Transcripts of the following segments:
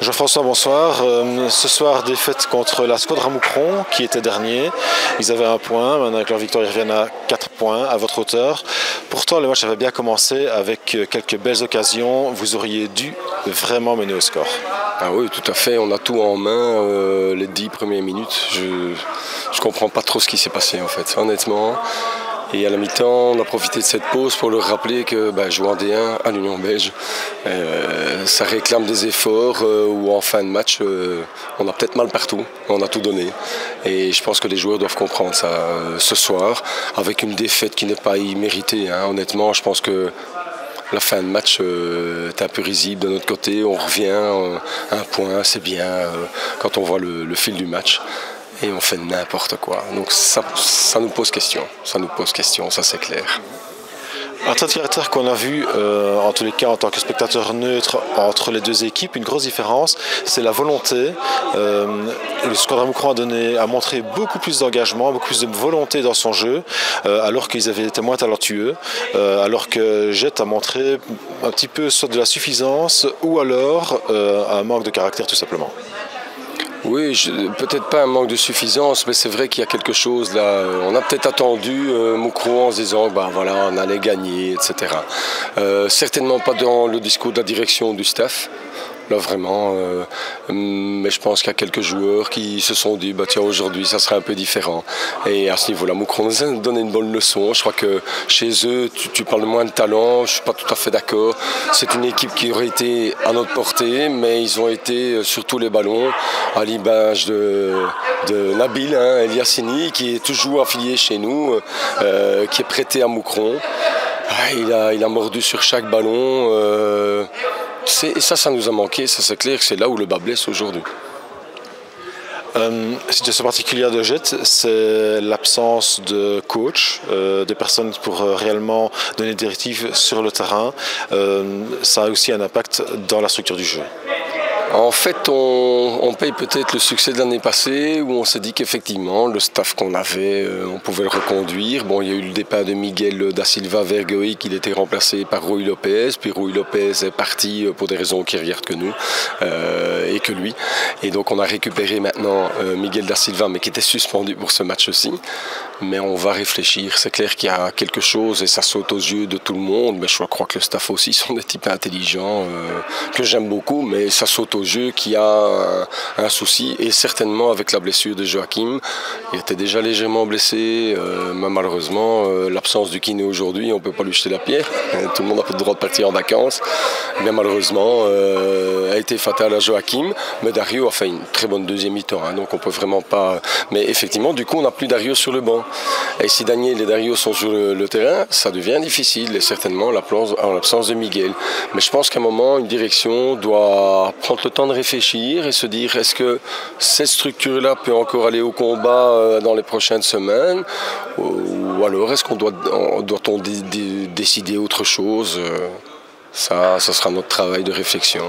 Jean-François, bonsoir. Ce soir, défaite contre la Squadra Moucron, qui était dernier. Ils avaient un point. Maintenant, avec leur victoire, ils reviennent à 4 points, à votre hauteur. Pourtant, le match avait bien commencé avec quelques belles occasions. Vous auriez dû vraiment mener au score. Ah oui, tout à fait. On a tout en main les 10 premières minutes. Je comprends pas trop ce qui s'est passé, en fait, honnêtement. Et à la mi-temps, on a profité de cette pause pour leur rappeler que jouer en D1 à l'Union belge, ça réclame des efforts ou en fin de match, on a peut-être mal partout, on a tout donné. Et je pense que les joueurs doivent comprendre ça ce soir, avec une défaite qui n'est pas imméritée. Honnêtement, je pense que la fin de match est un peu risible de notre côté. On revient à un point, c'est bien quand on voit le fil du match. Et on fait n'importe quoi. Donc ça nous pose question. Ça nous pose question, ça c'est clair. Un trait de caractère qu'on a vu, en tous les cas en tant que spectateur neutre, entre les deux équipes, une grosse différence, c'est la volonté. Le Squadra Moucron a montré beaucoup plus d'engagement, beaucoup plus de volonté dans son jeu, alors qu'ils avaient été moins talentueux, alors que Jet a montré un petit peu soit de la suffisance ou alors un manque de caractère tout simplement. Oui, peut-être pas un manque de suffisance, mais c'est vrai qu'il y a quelque chose là. On a peut-être attendu Moucron en se disant voilà, on allait gagner, etc. Certainement pas dans le discours de la direction du staff. Là vraiment, mais je pense qu'il y a quelques joueurs qui se sont dit tiens, aujourd'hui ça sera un peu différent. Et à ce niveau-là, Moucron nous a donné une bonne leçon. Je crois que chez eux, tu parles de moins de talent, je ne suis pas tout à fait d'accord. C'est une équipe qui aurait été à notre portée, mais ils ont été sur tous les ballons, à l'image de Nabil Eliassini, qui est toujours affilié chez nous, qui est prêté à Moucron. Il a mordu sur chaque ballon. Et ça nous a manqué, ça c'est clair que c'est là où le bas blesse aujourd'hui. Situation particulière de Jet, c'est l'absence de coach, de personnes pour réellement donner des directives sur le terrain. Ça a aussi un impact dans la structure du jeu. En fait, on paye peut-être le succès de l'année passée où on s'est dit qu'effectivement, le staff qu'on avait, on pouvait le reconduire. Bon, il y a eu le départ de Miguel da Silva vers Goïc, il était remplacé par Rui Lopez. Puis Rui Lopez est parti pour des raisons qui regardent que nous et que lui. Et donc on a récupéré maintenant Miguel da Silva, mais qui était suspendu pour ce match aussi. Mais on va réfléchir. C'est clair qu'il y a quelque chose et ça saute aux yeux de tout le monde. Mais je crois que le staff aussi sont des types intelligents que j'aime beaucoup, mais ça saute aux yeux qu'il y a un souci, et certainement avec la blessure de Joachim. Il était déjà légèrement blessé, mais malheureusement l'absence du kiné aujourd'hui, on ne peut pas lui jeter la pierre. Tout le monde a pas le droit de partir en vacances. Mais malheureusement a été fatal à Joachim, mais Dario a fait une très bonne deuxième mi-temps, donc on peut vraiment pas. Mais effectivement, du coup, on n'a plus Dario sur le banc. Et si Daniel et Dario sont sur le terrain, ça devient difficile, et certainement en l'absence de Miguel. Mais je pense qu'à un moment, une direction doit prendre le temps de réfléchir et se dire est-ce que cette structure-là peut encore aller au combat dans les prochaines semaines, ou alors est-ce qu'on doit-on décider autre chose. Ça sera notre travail de réflexion.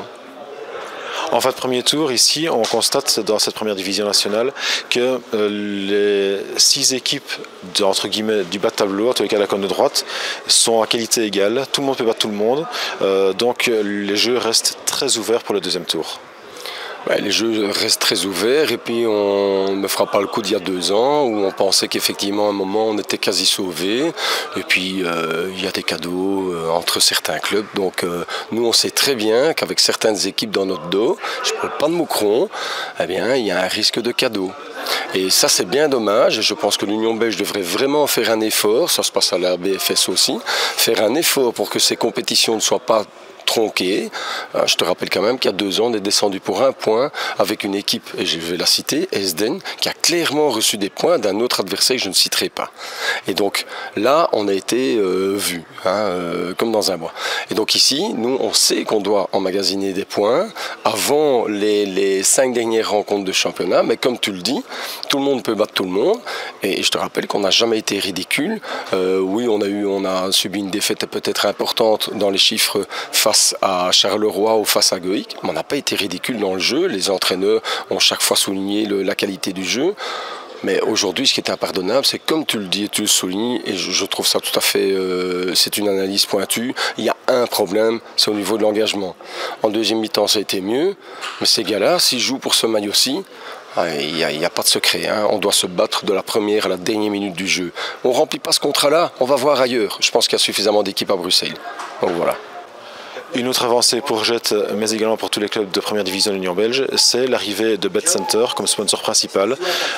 En fin de premier tour, ici, on constate dans cette première division nationale que les 6 équipes entre guillemets, du bas de tableau, en tous les cas la colonne de droite, sont à qualité égale. Tout le monde peut battre tout le monde. Donc les jeux restent très ouverts pour le deuxième tour. Les jeux restent très ouverts, et puis on ne fera pas le coup d'il y a 2 ans où on pensait qu'effectivement à un moment on était quasi sauvé, et puis il y a des cadeaux entre certains clubs. Donc nous on sait très bien qu'avec certaines équipes dans notre dos, je ne parle pas de Moucron, il y a un risque de cadeau. Et ça c'est bien dommage, et je pense que l'Union belge devrait vraiment faire un effort, ça se passe à la RBFS aussi, faire un effort pour que ces compétitions ne soient pas tronqué. Je te rappelle quand même qu'il y a 2 ans, on est descendu pour 1 point avec une équipe, et je vais la citer, Esden, qui a clairement reçu des points d'un autre adversaire que je ne citerai pas. Et donc là, on a été vu, comme dans un bois. Et donc ici, nous, on sait qu'on doit emmagasiner des points avant les 5 dernières rencontres de championnat, mais comme tu le dis, tout le monde peut battre tout le monde, et je te rappelle qu'on n'a jamais été ridicule. Oui, on a subi une défaite peut-être importante dans les chiffres face à Charleroi ou face à Goïc, mais on n'a pas été ridicule dans le jeu. Les entraîneurs ont chaque fois souligné la qualité du jeu. Mais aujourd'hui, ce qui est impardonnable, c'est comme tu le dis et tu le soulignes, et je trouve ça tout à fait, c'est une analyse pointue, il y a un problème, c'est au niveau de l'engagement. En deuxième mi-temps, ça a été mieux, mais ces gars-là, s'ils jouent pour ce maillot-ci, il n'y a pas de secret, hein. On doit se battre de la première à la dernière minute du jeu. On ne remplit pas ce contrat-là, on va voir ailleurs. Je pense qu'il y a suffisamment d'équipes à Bruxelles. Donc voilà. Une autre avancée pour Jet, mais également pour tous les clubs de première division de l'Union belge, c'est l'arrivée de BetCenter comme sponsor principal.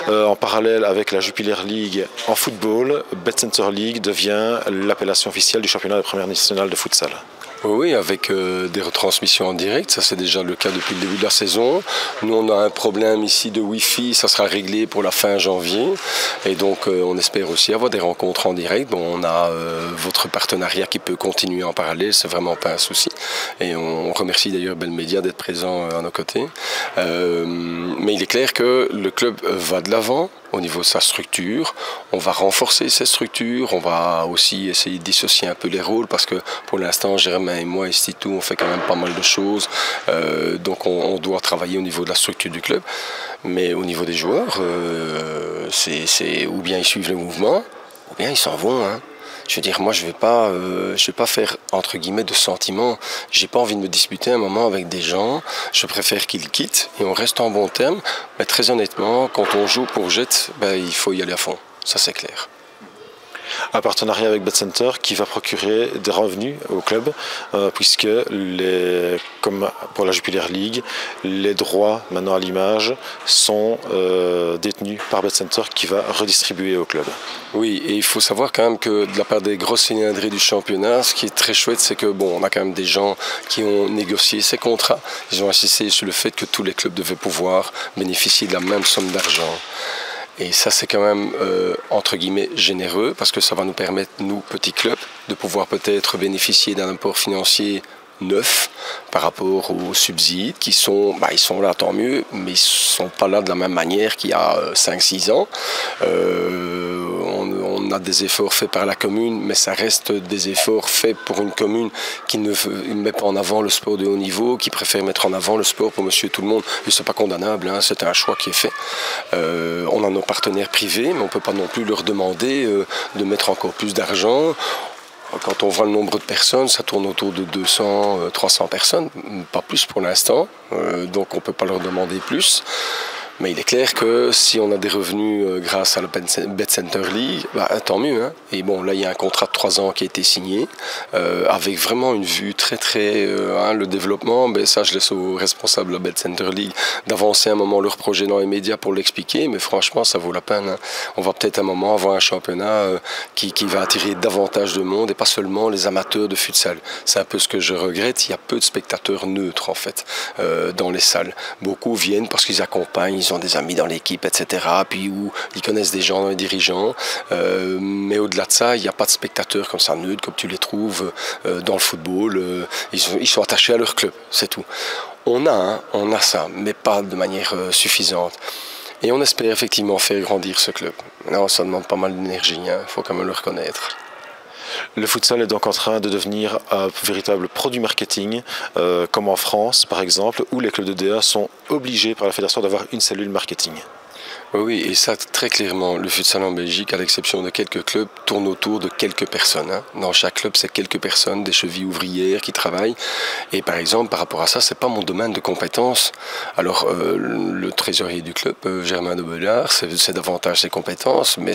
En parallèle avec la Jupiler League en football, BetCenter League devient l'appellation officielle du championnat de première nationale de futsal. Oui, avec des retransmissions en direct, ça c'est déjà le cas depuis le début de la saison. Nous on a un problème ici de Wi-Fi, ça sera réglé pour la fin janvier. Et donc on espère aussi avoir des rencontres en direct. Bon, on a votre partenariat qui peut continuer en parallèle, c'est vraiment pas un souci. Et on remercie d'ailleurs Bell Media d'être présent à nos côtés. Mais il est clair que le club va de l'avant. Au niveau de sa structure, on va renforcer cette structure, on va aussi essayer de dissocier un peu les rôles parce que pour l'instant, Germain et moi et Stitou, on fait quand même pas mal de choses, donc on doit travailler au niveau de la structure du club. Mais au niveau des joueurs, c'est ou bien ils suivent le mouvement, ou bien ils s'en vont, hein. Je veux dire, moi, je vais pas faire, entre guillemets, de sentiments. J'ai pas envie de me disputer un moment avec des gens. Je préfère qu'ils quittent et on reste en bon terme. Mais très honnêtement, quand on joue pour Jet, il faut y aller à fond. Ça, c'est clair. Un partenariat avec BetCenter qui va procurer des revenus au club, puisque, comme pour la Jupiler League, les droits maintenant à l'image sont détenus par BetCenter qui va redistribuer au club. Oui, et il faut savoir quand même que de la part des grosses cylindrées du championnat, ce qui est très chouette, c'est que on a quand même des gens qui ont négocié ces contrats. Ils ont insisté sur le fait que tous les clubs devaient pouvoir bénéficier de la même somme d'argent. Et ça, c'est quand même, entre guillemets, généreux, parce que ça va nous permettre, nous, petits clubs, de pouvoir peut-être bénéficier d'un apport financier neuf par rapport aux subsides qui sont, ils sont là, tant mieux, mais ils ne sont pas là de la même manière qu'il y a 5-6 ans. On a des efforts faits par la commune, mais ça reste des efforts faits pour une commune qui ne met pas en avant le sport de haut niveau, qui préfère mettre en avant le sport pour monsieur tout le monde. Et c'est pas condamnable, hein, c'est un choix qui est fait. On a nos partenaires privés, mais on ne peut pas non plus leur demander de mettre encore plus d'argent. Quand on voit le nombre de personnes, ça tourne autour de 200, 300 personnes, pas plus pour l'instant, donc on ne peut pas leur demander plus. Mais il est clair que si on a des revenus grâce à la BetCenter League, tant mieux, hein. Et bon, là, il y a un contrat de 3 ans qui a été signé, avec vraiment une vue très, le développement, ça, je laisse aux responsables de la BetCenter League d'avancer un moment leur projet dans les médias pour l'expliquer, mais franchement, ça vaut la peine, hein. On va peut-être un moment avoir un championnat qui va attirer davantage de monde et pas seulement les amateurs de futsal. C'est un peu ce que je regrette, il y a peu de spectateurs neutres, en fait, dans les salles. Beaucoup viennent parce qu'ils accompagnent, ils ont des amis dans l'équipe, etc. Puis où ils connaissent des gens, des dirigeants. Mais au-delà de ça, il n'y a pas de spectateurs comme ça neutres, comme tu les trouves dans le football. Ils sont attachés à leur club, c'est tout. On a ça, mais pas de manière suffisante. Et on espère effectivement faire grandir ce club. Non, ça demande pas mal d'énergie, il faut quand même le reconnaître. Le futsal est donc en train de devenir un véritable produit marketing, comme en France par exemple, où les clubs de DA sont obligés par la fédération d'avoir une cellule marketing. Oui, et ça, très clairement, le futsal en Belgique, à l'exception de quelques clubs, tourne autour de quelques personnes, hein. Dans chaque club, c'est quelques personnes, des chevilles ouvrières qui travaillent. Et par exemple, par rapport à ça, c'est pas mon domaine de compétence. Alors, le trésorier du club, Germain de Bellard, c'est davantage ses compétences, mais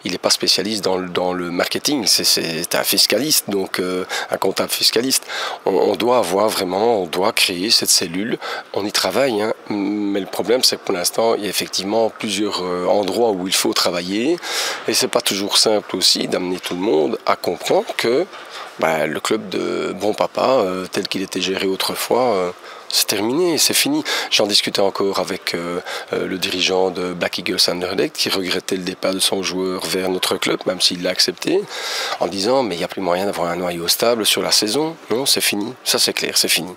il n'est pas spécialiste dans le marketing. C'est un fiscaliste, donc un comptable fiscaliste. On doit créer cette cellule. On y travaille, hein. Mais le problème, c'est que pour l'instant, il y a effectivement plusieurs endroits où il faut travailler et c'est pas toujours simple aussi d'amener tout le monde à comprendre que le club de Bon Papa tel qu'il était géré autrefois c'est terminé, c'est fini. J'en discutais encore avec le dirigeant de Black Eagles Anderlecht qui regrettait le départ de son joueur vers notre club, même s'il l'a accepté, en disant mais il n'y a plus moyen d'avoir un noyau stable sur la saison. Non, c'est fini, ça c'est clair, c'est fini.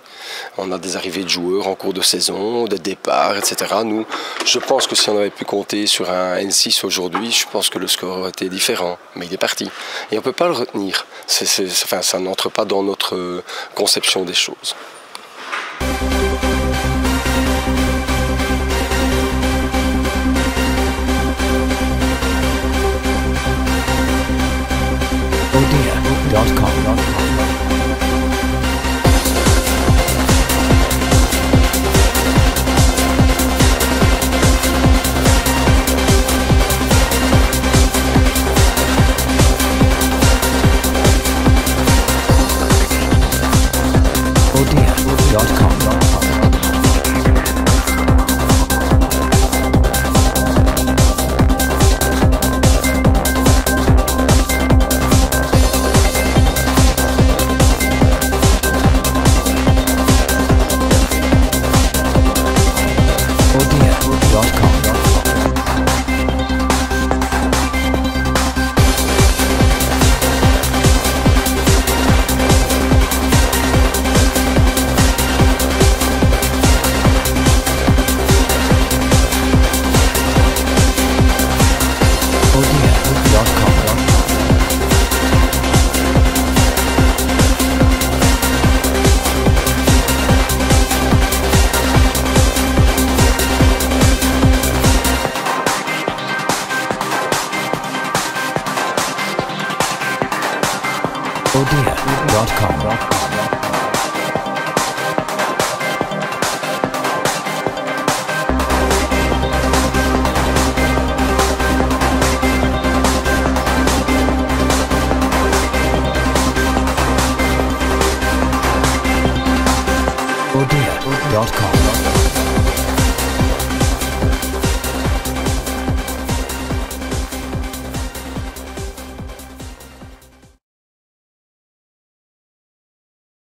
On a des arrivées de joueurs en cours de saison, des départs, etc. Nous, je pense que si on avait pu compter sur un N6 aujourd'hui, je pense que le score aurait été différent, mais il est parti. Et on ne peut pas le retenir. Ça n'entre pas dans notre conception des choses. Odia.com.